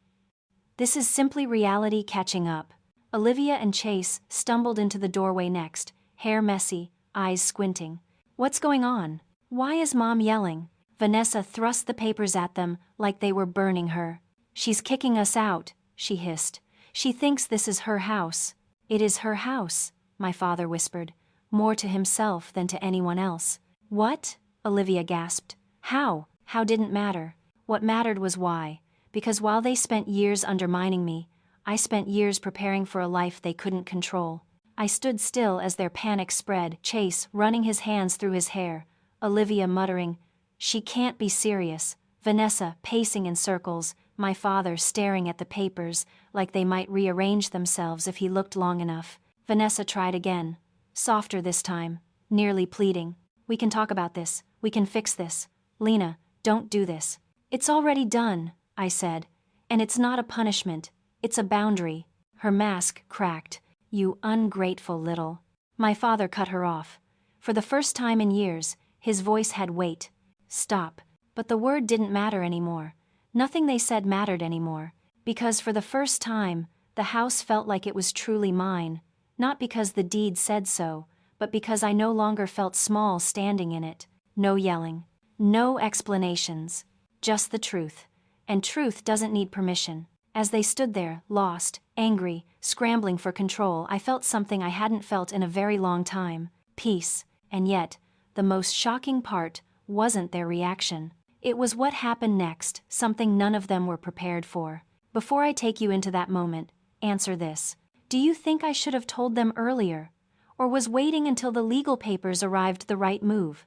This is simply reality catching up. Olivia and Chase stumbled into the doorway next, hair messy, eyes squinting. "What's going on? Why is Mom yelling?" Vanessa thrust the papers at them like they were burning her. "She's kicking us out," she hissed. "She thinks this is her house." "It is her house," my father whispered, more to himself than to anyone else. "What?" Olivia gasped. "How? How didn't matter. What mattered was why. Because while they spent years undermining me, I spent years preparing for a life they couldn't control." I stood still as their panic spread, Chase running his hands through his hair, Olivia muttering, "She can't be serious," Vanessa pacing in circles, my father staring at the papers like they might rearrange themselves if he looked long enough. Vanessa tried again, softer this time, nearly pleading. "We can talk about this. We can fix this. Lena, don't do this." "It's already done," I said. "And it's not a punishment. It's a boundary." Her mask cracked. "You ungrateful little." My father cut her off. For the first time in years, his voice had weight. "Stop." But the word didn't matter anymore. Nothing they said mattered anymore. Because for the first time, the house felt like it was truly mine. Not because the deed said so, but because I no longer felt small standing in it. No yelling. No explanations. Just the truth. And truth doesn't need permission. As they stood there, lost, angry, scrambling for control, I felt something I hadn't felt in a very long time. Peace. And yet, the most shocking part wasn't their reaction. It was what happened next, something none of them were prepared for. Before I take you into that moment, answer this. Do you think I should have told them earlier? Or was waiting until the legal papers arrived the right move?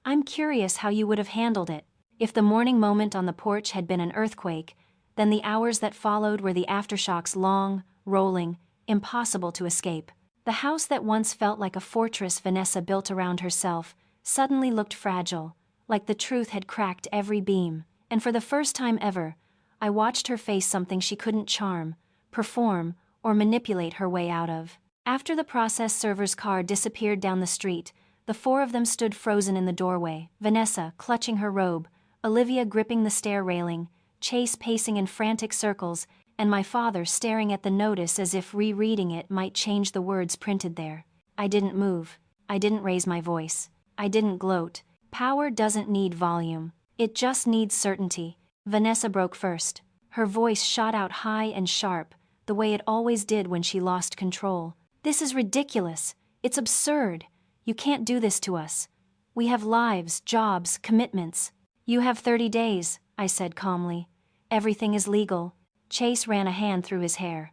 I'm curious how you would have handled it. If the morning moment on the porch had been an earthquake, then the hours that followed were the aftershocks, long, rolling, impossible to escape. The house that once felt like a fortress Vanessa built around herself suddenly looked fragile, like the truth had cracked every beam. And for the first time ever, I watched her face something she couldn't charm, perform, or manipulate her way out of. After the process server's car disappeared down the street, the four of them stood frozen in the doorway, Vanessa clutching her robe, Olivia gripping the stair railing, Chase pacing in frantic circles, and my father staring at the notice as if rereading it might change the words printed there. I didn't move. I didn't raise my voice. I didn't gloat. Power doesn't need volume. It just needs certainty. Vanessa broke first. Her voice shot out high and sharp, the way it always did when she lost control. "This is ridiculous. It's absurd. You can't do this to us. We have lives, jobs, commitments." "You have 30 days, I said calmly. "Everything is legal." Chase ran a hand through his hair.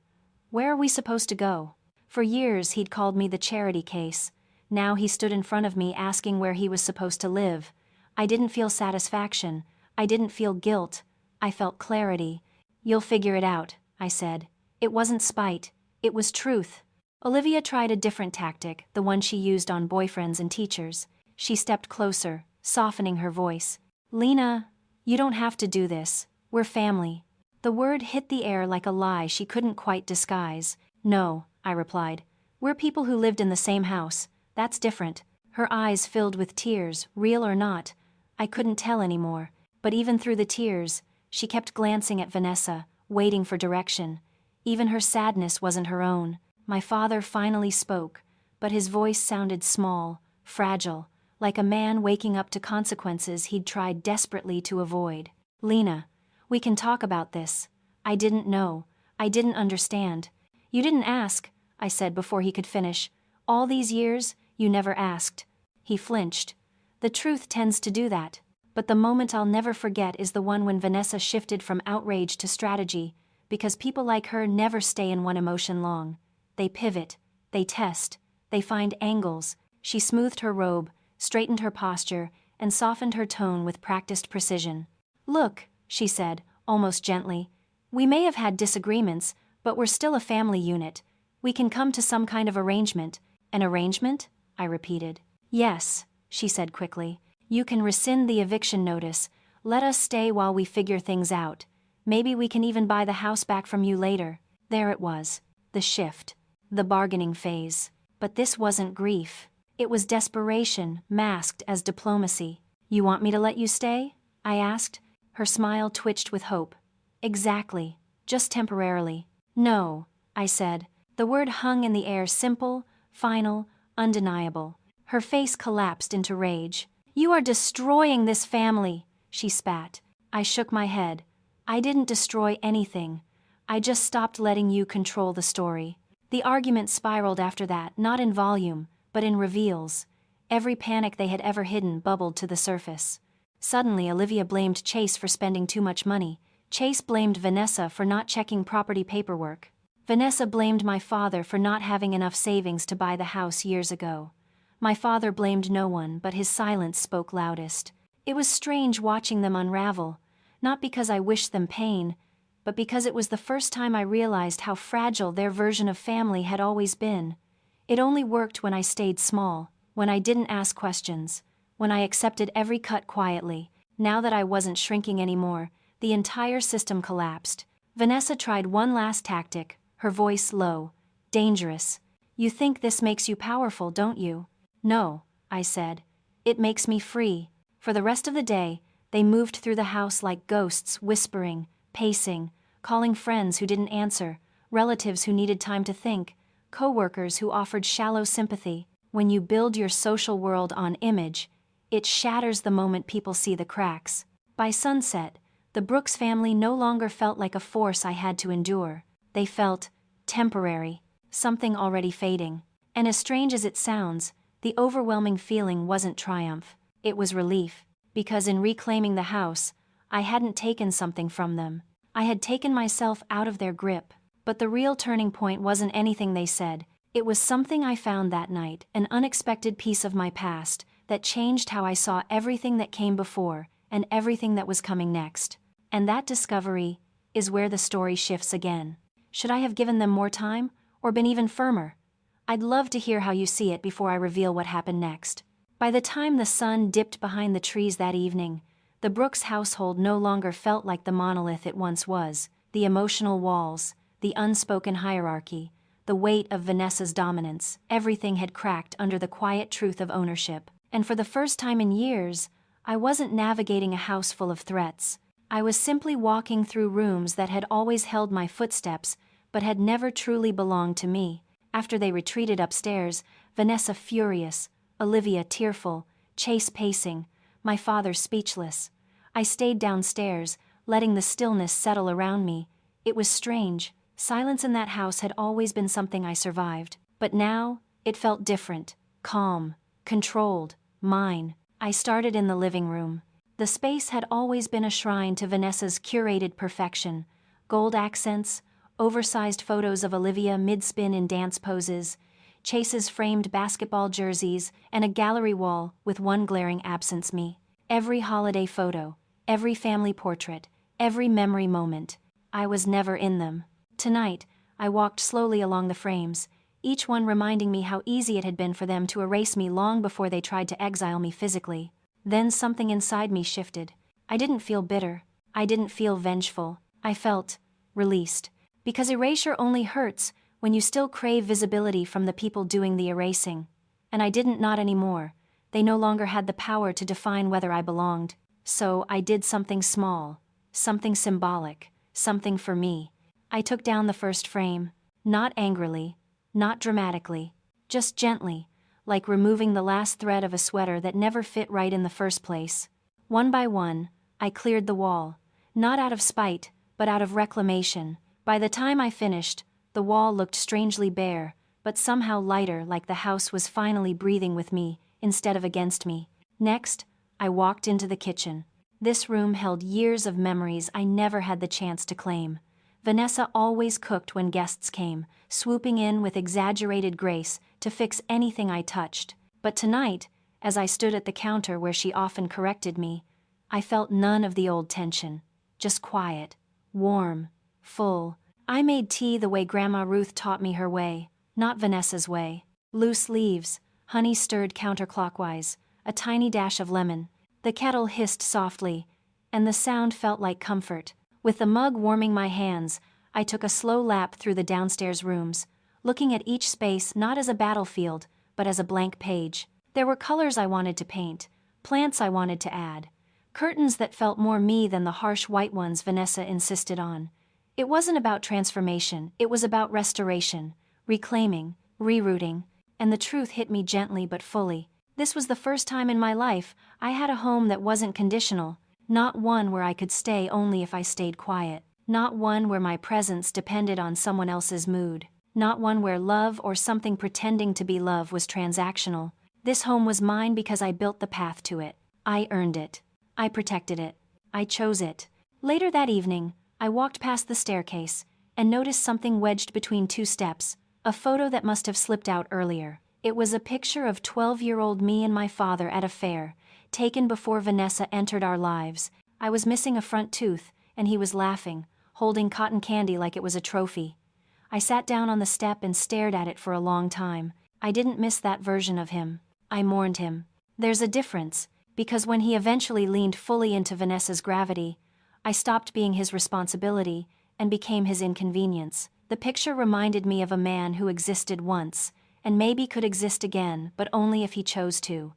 "Where are we supposed to go?" For years he'd called me the charity case. Now he stood in front of me asking where he was supposed to live. I didn't feel satisfaction. I didn't feel guilt. I felt clarity. "You'll figure it out," I said. It wasn't spite. It was truth. Olivia tried a different tactic, the one she used on boyfriends and teachers. She stepped closer, softening her voice. "Lena, You don't have to do this. We're family. The word hit the air like a lie she couldn't quite disguise. No, I replied. We're people who lived in the same house. That's different. Her eyes filled with tears, real or not. I couldn't tell anymore. But even through the tears, she kept glancing at Vanessa, waiting for direction. Even her sadness wasn't her own. My father finally spoke, but his voice sounded small, fragile, like a man waking up to consequences he'd tried desperately to avoid. Lena, we can talk about this. I didn't know. I didn't understand. You didn't ask, I said before he could finish. All these years, you never asked. He flinched. The truth tends to do that. But the moment I'll never forget is the one when Vanessa shifted from outrage to strategy, because people like her never stay in one emotion long. They pivot, they test, they find angles. She smoothed her robe, straightened her posture, and softened her tone with practiced precision. Look, she said, almost gently, we may have had disagreements, but we're still a family unit. We can come to some kind of arrangement. An arrangement? I repeated. Yes, she said quickly. You can rescind the eviction notice. Let us stay while we figure things out. Maybe we can even buy the house back from you later. There it was. The shift. The bargaining phase. But this wasn't grief. It was desperation, masked as diplomacy. You want me to let you stay? I asked. Her smile twitched with hope. Exactly. Just temporarily. No, I said. The word hung in the air, simple, final, undeniable. Her face collapsed into rage. You are destroying this family, she spat. I shook my head. I didn't destroy anything. I just stopped letting you control the story. The argument spiraled after that, not in volume, but in reveals. Every panic they had ever hidden bubbled to the surface. Suddenly, Olivia blamed Chase for spending too much money. Chase blamed Vanessa for not checking property paperwork. Vanessa blamed my father for not having enough savings to buy the house years ago. My father blamed no one, but his silence spoke loudest. It was strange watching them unravel, not because I wished them pain, but because it was the first time I realized how fragile their version of family had always been. It only worked when I stayed small, when I didn't ask questions, when I accepted every cut quietly. Now that I wasn't shrinking anymore, the entire system collapsed. Vanessa tried one last tactic, her voice low. Dangerous. You think this makes you powerful, don't you? No, I said. It makes me free. For the rest of the day, they moved through the house like ghosts, whispering, pacing, calling friends who didn't answer, relatives who needed time to think, co-workers who offered shallow sympathy. When you build your social world on image, it shatters the moment people see the cracks. By sunset, the Brooks family no longer felt like a force I had to endure. They felt temporary, something already fading. And as strange as it sounds, the overwhelming feeling wasn't triumph, it was relief. Because in reclaiming the house, I hadn't taken something from them. I had taken myself out of their grip. But the real turning point wasn't anything they said. It was something I found that night, an unexpected piece of my past, that changed how I saw everything that came before, and everything that was coming next. And that discovery is where the story shifts again. Should I have given them more time, or been even firmer? I'd love to hear how you see it before I reveal what happened next. By the time the sun dipped behind the trees that evening, the Brooks household no longer felt like the monolith it once was. The emotional walls, the unspoken hierarchy, the weight of Vanessa's dominance, everything had cracked under the quiet truth of ownership. And for the first time in years, I wasn't navigating a house full of threats. I was simply walking through rooms that had always held my footsteps, but had never truly belonged to me. After they retreated upstairs, Vanessa furious, Olivia tearful, Chase pacing, my father speechless. I stayed downstairs, letting the stillness settle around me. It was strange. Silence in that house had always been something I survived. But now, it felt different, calm, controlled, mine. I started in the living room. The space had always been a shrine to Vanessa's curated perfection. Gold accents, oversized photos of Olivia mid-spin in dance poses, Chase's framed basketball jerseys, and a gallery wall with one glaring absence: me. Every holiday photo, every family portrait, every memory moment. I was never in them. Tonight, I walked slowly along the frames, each one reminding me how easy it had been for them to erase me long before they tried to exile me physically. Then something inside me shifted. I didn't feel bitter. I didn't feel vengeful. I felt released. Because erasure only hurts when you still crave visibility from the people doing the erasing. And I didn't, not anymore. They no longer had the power to define whether I belonged. So I did something small, something symbolic, something for me. I took down the first frame, not angrily, not dramatically, just gently, like removing the last thread of a sweater that never fit right in the first place. One by one, I cleared the wall, not out of spite, but out of reclamation. By the time I finished, the wall looked strangely bare, but somehow lighter, like the house was finally breathing with me, instead of against me. Next, I walked into the kitchen. This room held years of memories I never had the chance to claim. Vanessa always cooked when guests came, swooping in with exaggerated grace to fix anything I touched. But tonight, as I stood at the counter where she often corrected me, I felt none of the old tension. Just quiet, warm, full. I made tea the way Grandma Ruth taught me her way, not Vanessa's way. Loose leaves, honey stirred counterclockwise, a tiny dash of lemon. The kettle hissed softly, and the sound felt like comfort. With the mug warming my hands, I took a slow lap through the downstairs rooms, looking at each space not as a battlefield, but as a blank page. There were colors I wanted to paint, plants I wanted to add, curtains that felt more me than the harsh white ones Vanessa insisted on. It wasn't about transformation, it was about restoration, reclaiming, rerouting, and the truth hit me gently but fully. This was the first time in my life I had a home that wasn't conditional, not one where I could stay only if I stayed quiet, not one where my presence depended on someone else's mood, not one where love or something pretending to be love was transactional. This home was mine because I built the path to it. I earned it. I protected it. I chose it. Later that evening, I walked past the staircase and noticed something wedged between two steps, a photo that must have slipped out earlier. It was a picture of 12-year-old me and my father at a fair, taken before Vanessa entered our lives. I was missing a front tooth, and he was laughing, holding cotton candy like it was a trophy. I sat down on the step and stared at it for a long time. I didn't miss that version of him. I mourned him. There's a difference, because when he eventually leaned fully into Vanessa's gravity, I stopped being his responsibility and became his inconvenience. The picture reminded me of a man who existed once, and maybe could exist again, but only if he chose to.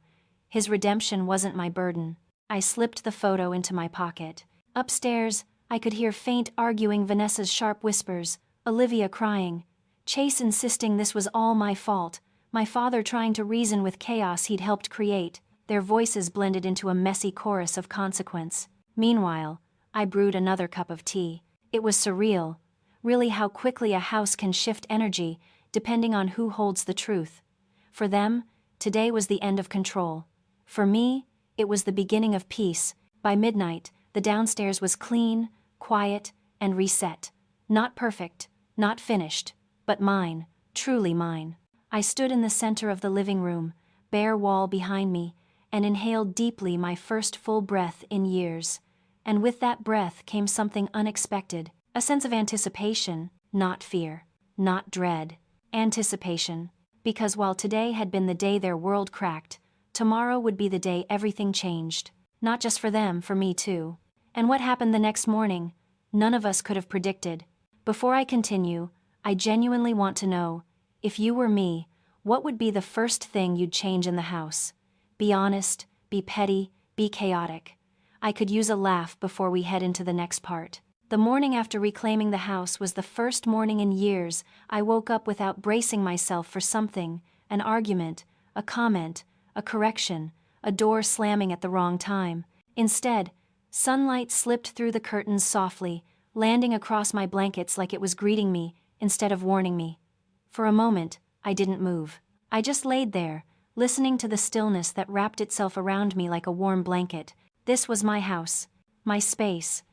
His redemption wasn't my burden. I slipped the photo into my pocket. Upstairs, I could hear faint arguing, Vanessa's sharp whispers, Olivia crying, Chase insisting this was all my fault, my father trying to reason with chaos he'd helped create. Their voices blended into a messy chorus of consequence. Meanwhile, I brewed another cup of tea. It was surreal, really, how quickly a house can shift energy depending on who holds the truth. For them, today was the end of control. For me, it was the beginning of peace. By midnight, the downstairs was clean, quiet, and reset. Not perfect, not finished, but mine, truly mine. I stood in the center of the living room, bare wall behind me, and inhaled deeply, my first full breath in years. And with that breath came something unexpected, a sense of anticipation, not fear, not dread. Anticipation, because while today had been the day their world cracked, tomorrow would be the day everything changed. Not just for them, for me too. And what happened the next morning, none of us could have predicted. Before I continue, I genuinely want to know, if you were me, what would be the first thing you'd change in the house? Be honest, be petty, be chaotic. I could use a laugh before we head into the next part. The morning after reclaiming the house was the first morning in years I woke up without bracing myself for something, an argument, a comment, a correction, a door slamming at the wrong time. Instead, sunlight slipped through the curtains softly, landing across my blankets like it was greeting me instead of warning me. For a moment, I didn't move. I just laid there, listening to the stillness that wrapped itself around me like a warm blanket. This was my house, my space,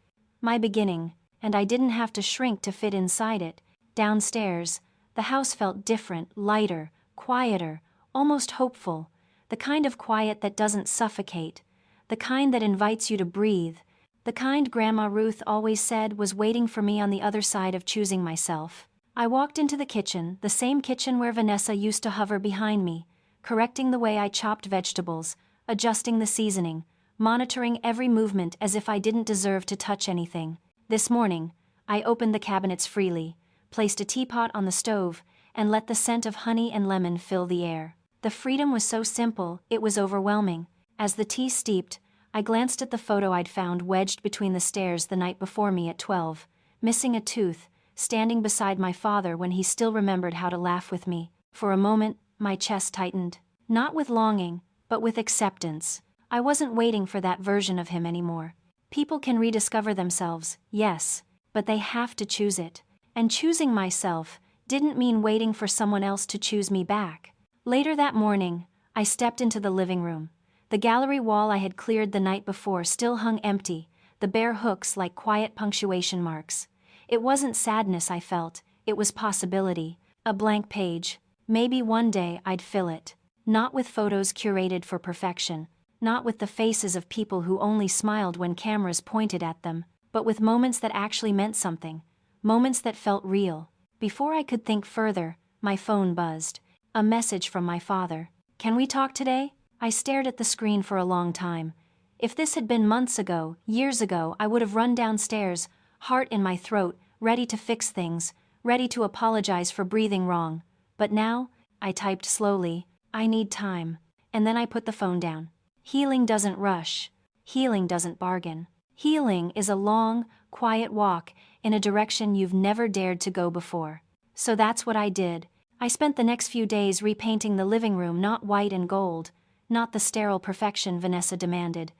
my beginning, and I didn't have to shrink to fit inside it. Downstairs, the house felt different, lighter, quieter, almost hopeful, the kind of quiet that doesn't suffocate, the kind that invites you to breathe, the kind Grandma Ruth always said was waiting for me on the other side of choosing myself. I walked into the kitchen, the same kitchen where Vanessa used to hover behind me, correcting the way I chopped vegetables, adjusting the seasoning, monitoring every movement as if I didn't deserve to touch anything. This morning, I opened the cabinets freely, placed a teapot on the stove, and let the scent of honey and lemon fill the air. The freedom was so simple, it was overwhelming. As the tea steeped, I glanced at the photo I'd found wedged between the stairs the night before me at 12, missing a tooth, standing beside my father when he still remembered how to laugh with me. For a moment, my chest tightened. Not with longing, but with acceptance. I wasn't waiting for that version of him anymore. People can rediscover themselves, yes, but they have to choose it. And choosing myself didn't mean waiting for someone else to choose me back. Later that morning, I stepped into the living room. The gallery wall I had cleared the night before still hung empty, the bare hooks like quiet punctuation marks. It wasn't sadness I felt, it was possibility, a blank page. Maybe one day I'd fill it. Not with photos curated for perfection, not with the faces of people who only smiled when cameras pointed at them, but with moments that actually meant something, moments that felt real. Before I could think further, my phone buzzed. A message from my father. "Can we talk today?" I stared at the screen for a long time. If this had been months ago, years ago, I would have run downstairs, heart in my throat, ready to fix things, ready to apologize for breathing wrong. But now, I typed slowly, "I need time." And then I put the phone down. Healing doesn't rush. Healing doesn't bargain. Healing is a long, quiet walk in a direction you've never dared to go before. So that's what I did. I spent the next few days repainting the living room, not white and gold, not the sterile perfection Vanessa demanded,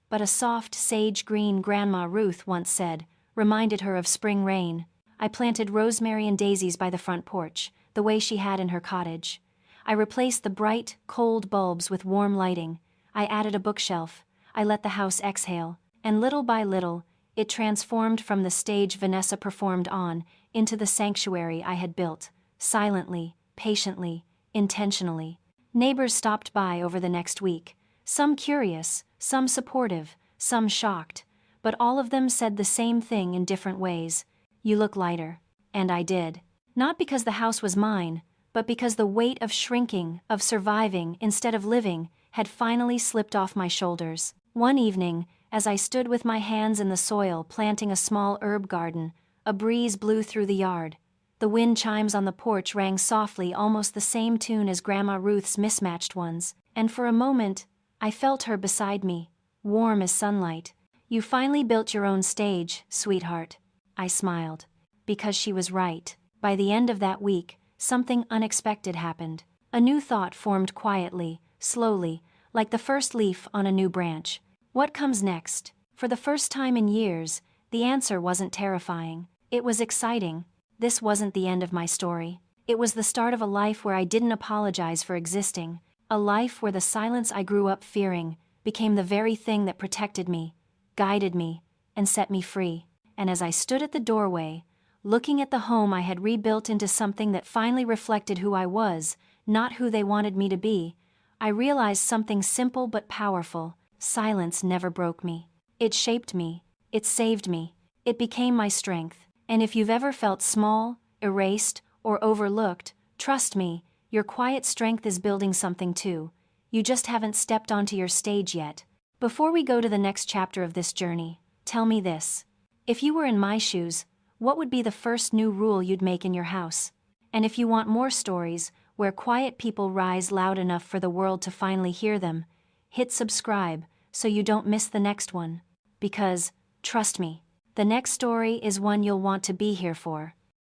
but a soft sage green Grandma Ruth once said, reminded her of spring rain. I planted rosemary and daisies by the front porch, the way she had in her cottage. I replaced the bright, cold bulbs with warm lighting. I added a bookshelf. I let the house exhale, and little by little, it transformed from the stage Vanessa performed on into the sanctuary I had built, silently, patiently, intentionally. Neighbors stopped by over the next week, some curious, some supportive, some shocked, but all of them said the same thing in different ways. "You look lighter." And I did. Not because the house was mine, but because the weight of shrinking, of surviving instead of living, had finally slipped off my shoulders. One evening, as I stood with my hands in the soil planting a small herb garden, a breeze blew through the yard. The wind chimes on the porch rang softly, almost the same tune as Grandma Ruth's mismatched ones, and for a moment, I felt her beside me, warm as sunlight. "You finally built your own stage, sweetheart." I smiled. Because she was right. By the end of that week, something unexpected happened. A new thought formed quietly, slowly, like the first leaf on a new branch. What comes next? For the first time in years, the answer wasn't terrifying. It was exciting. This wasn't the end of my story. It was the start of a life where I didn't apologize for existing, a life where the silence I grew up fearing became the very thing that protected me, guided me, and set me free. And as I stood at the doorway, looking at the home I had rebuilt into something that finally reflected who I was, not who they wanted me to be, I realized something simple but powerful. Silence never broke me. It shaped me. It saved me. It became my strength. And if you've ever felt small, erased, or overlooked, trust me, your quiet strength is building something too. You just haven't stepped onto your stage yet. Before we go to the next chapter of this journey, tell me this. If you were in my shoes, what would be the first new rule you'd make in your house? And if you want more stories where quiet people rise loud enough for the world to finally hear them, hit subscribe so you don't miss the next one. Because, trust me, the next story is one you'll want to be here for.